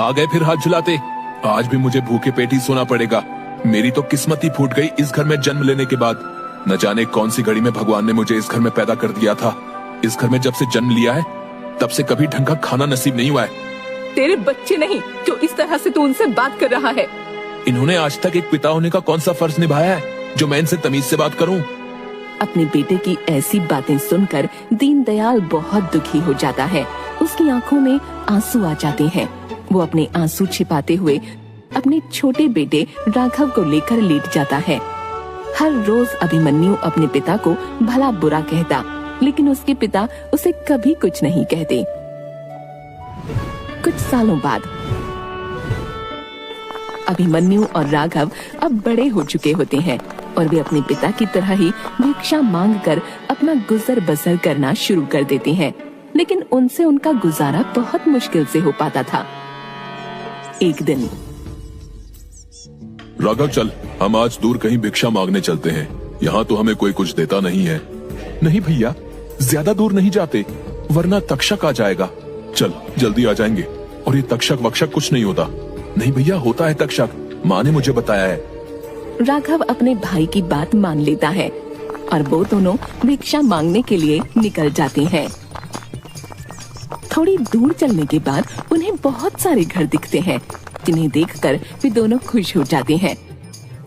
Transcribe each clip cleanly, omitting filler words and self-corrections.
आ गए फिर हाथ झुलाते। आज भी मुझे भूखे पेट ही सोना पड़ेगा। मेरी तो किस्मत ही फूट गई इस घर में जन्म लेने के बाद। न जाने कौन सी घड़ी में भगवान ने मुझे इस घर में पैदा कर दिया था। इस घर में जब से जन्म लिया है तब से कभी ढंग का खाना नसीब नहीं हुआ है। तेरे बच्चे नहीं जो इस तरह से तू उनसे बात कर रहा है। इन्होंने आज तक एक पिता होने का कौन सा फर्ज निभाया है जो मैं इनसे तमीज से बात करूं? अपने बेटे की ऐसी बातें सुनकर दीनदयाल बहुत दुखी हो जाता है। उसकी आंखों में आंसू आ जाते हैं। वो अपने आंसू छिपाते हुए अपने छोटे बेटे राघव को लेकर लेट जाता है। हर रोज अभिमन्यु अपने पिता को भला बुरा कहता, लेकिन उसके पिता उसे कभी कुछ नहीं कहते। कुछ सालों बाद अभिमन्यु और राघव अब बड़े हो चुके होते हैं और वे अपने पिता की तरह ही भिक्षा मांगकर अपना गुजर बसर करना शुरू कर देते हैं। लेकिन उनसे उनका गुजारा बहुत मुश्किल से हो पाता था। एक दिन, राघव चल, हम आज दूर कहीं भिक्षा मांगने चलते हैं। यहाँ तो हमें कोई कुछ देता नहीं है। नहीं भैया, ज्यादा दूर नहीं जाते वरना तक्षक आ जाएगा। चल जल्दी आ जाएंगे। और ये तक्षक वक्षक कुछ नहीं होता। नहीं भैया, होता है तक्षक, माँ ने मुझे बताया है। राघव अपने भाई की बात मान लेता है और वो दोनों भिक्षा मांगने के लिए निकल जाते हैं। थोड़ी दूर चलने के बाद उन्हें बहुत सारे घर दिखते हैं, जिन्हें देखकर वे दोनों खुश हो जाते हैं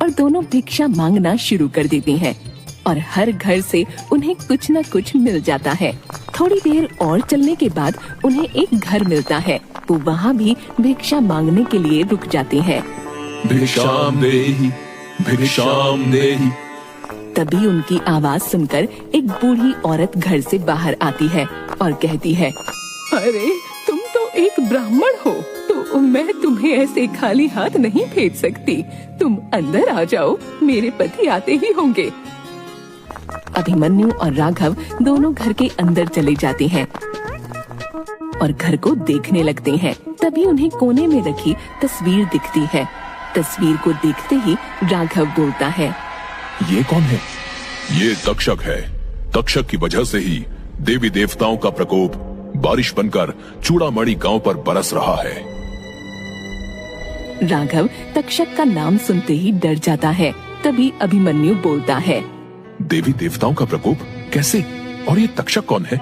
और दोनों भिक्षा मांगना शुरू कर देते हैं और हर घर से उन्हें कुछ न कुछ मिल जाता है। थोड़ी देर और चलने के बाद उन्हें एक घर मिलता है। वो वहाँ भी भिक्षा मांगने के लिए रुक जाते हैं। भिक्षाम देहि, भिक्षाम देहि। तभी उनकी आवाज सुनकर एक बूढ़ी औरत घर से बाहर आती है और कहती है, अरे तुम तो एक ब्राह्मण हो, तो मैं तुम्हें ऐसे खाली हाथ नहीं भेज सकती। तुम अंदर आ जाओ, मेरे पति आते ही होंगे। अभिमन्यु और राघव दोनों घर के अंदर चले जाते हैं और घर को देखने लगते हैं। तभी उन्हें कोने में रखी तस्वीर दिखती है। तस्वीर को देखते ही राघव बोलता है, ये कौन है? ये तक्षक है। तक्षक की वजह से ही देवी देवताओं का प्रकोप बारिश बनकर चूड़ामणि गांव पर बरस रहा है। राघव तक्षक का नाम सुनते ही डर जाता है। तभी अभिमन्यु बोलता है, देवी देवताओं का प्रकोप कैसे? और ये तक्षक कौन है?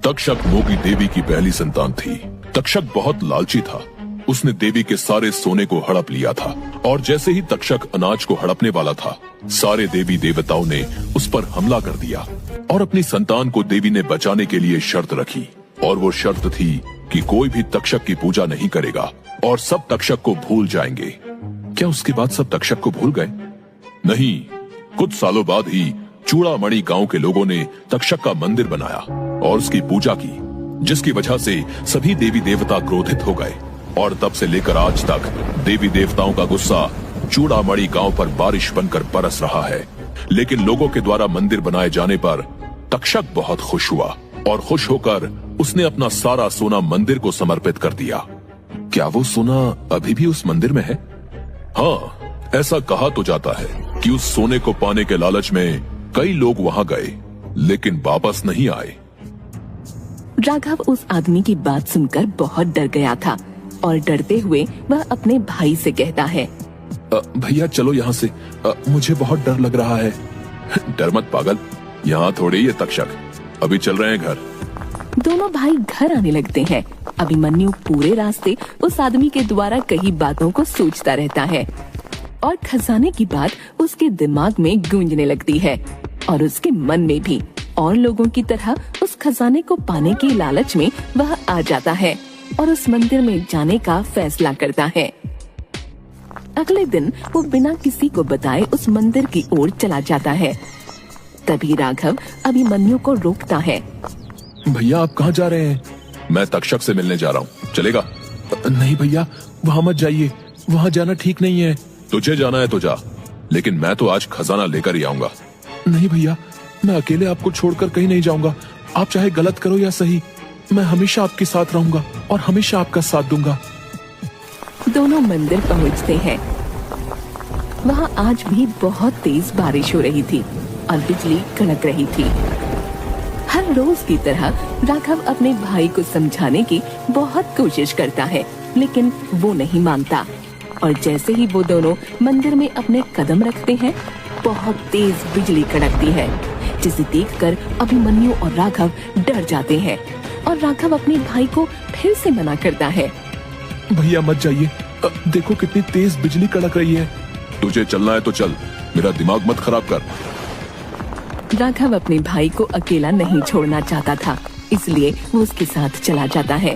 तक्षक मोगी देवी की पहली संतान थी। तक्षक बहुत लालची था। उसने देवी के सारे सोने को हड़प लिया था और जैसे ही तक्षक अनाज को हड़पने वाला था, सारे देवी देवताओं ने उस पर हमला कर दिया और अपनी संतान को देवी ने बचाने के लिए शर्त रखी। और वो शर्त थी कि कोई भी तक्षक की पूजा नहीं करेगा और सब तक्षक को भूल जाएंगे। क्या उसके बाद सब तक्षक को भूल गए? नहीं, कुछ सालों बाद ही चूड़ामणि गांव के लोगों ने तक्षक का मंदिर बनाया और उसकी पूजा की, जिसकी वजह से सभी देवी देवता क्रोधित हो गए। और तब से लेकर आज तक देवी देवताओं का गुस्सा चूड़ामणि गांव पर बारिश बनकर बरस रहा है। लेकिन लोगों के द्वारा मंदिर बनाए जाने पर तक्षक बहुत खुश हुआ और खुश होकर उसने अपना सारा सोना मंदिर को समर्पित कर दिया। क्या वो सोना अभी भी उस मंदिर में है? हाँ, ऐसा कहा तो जाता है कि उस सोने को पाने के लालच में कई लोग वहां गए लेकिन वापस नहीं आए। राघव उस आदमी की बात सुनकर बहुत डर गया था और डरते हुए वह अपने भाई से कहता है, भैया चलो यहाँ से, मुझे बहुत डर लग रहा है। डर मत पागल, यहाँ थोड़े ये तक्षक, अभी चल रहे हैं घर। दोनों भाई घर आने लगते हैं। अभिमन्यु पूरे रास्ते उस आदमी के द्वारा कही बातों को सोचता रहता है और खजाने की बात उसके दिमाग में गूंजने लगती है और उसके मन में भी। और लोगों की तरह उस खजाने को पाने के लालच में वह आ जाता है और उस मंदिर में जाने का फैसला करता है। अगले दिन वो बिना किसी को बताए उस मंदिर की ओर चला जाता है। तभी राघव अभिमन्यु को रोकता है। भैया आप कहाँ जा रहे हैं? मैं तक्षक से मिलने जा रहा हूँ, चलेगा? नहीं भैया, वहाँ मत जाइए, वहाँ जाना ठीक नहीं है। तुझे जाना है तो जा, लेकिन मैं तो आज खजाना लेकर ही आऊंगा। नहीं भैया, मैं अकेले आपको छोड़कर कहीं नहीं जाऊंगा। आप चाहे गलत करो या सही, मैं हमेशा आपके साथ रहूंगा और हमेशा आपका साथ दूंगा। दोनों मंदिर पहुंचते हैं। वहाँ आज भी बहुत तेज बारिश हो रही थी और बिजली कड़क रही थी। हर रोज की तरह राघव अपने भाई को समझाने की बहुत कोशिश करता है, लेकिन वो नहीं मानता। और जैसे ही वो दोनों मंदिर में अपने कदम रखते हैं, बहुत तेज बिजली कड़कती है, जिसे देखकर अभिमन्यु और राघव डर जाते हैं। और राघव अपने भाई को फिर से मना करता है। भैया मत जाइए, देखो कितनी तेज बिजली कड़क रही है। तुझे चलना है तो चल, मेरा दिमाग मत खराब कर। राघव अपने भाई को अकेला नहीं छोड़ना चाहता था, इसलिए वो उसके साथ चला जाता है।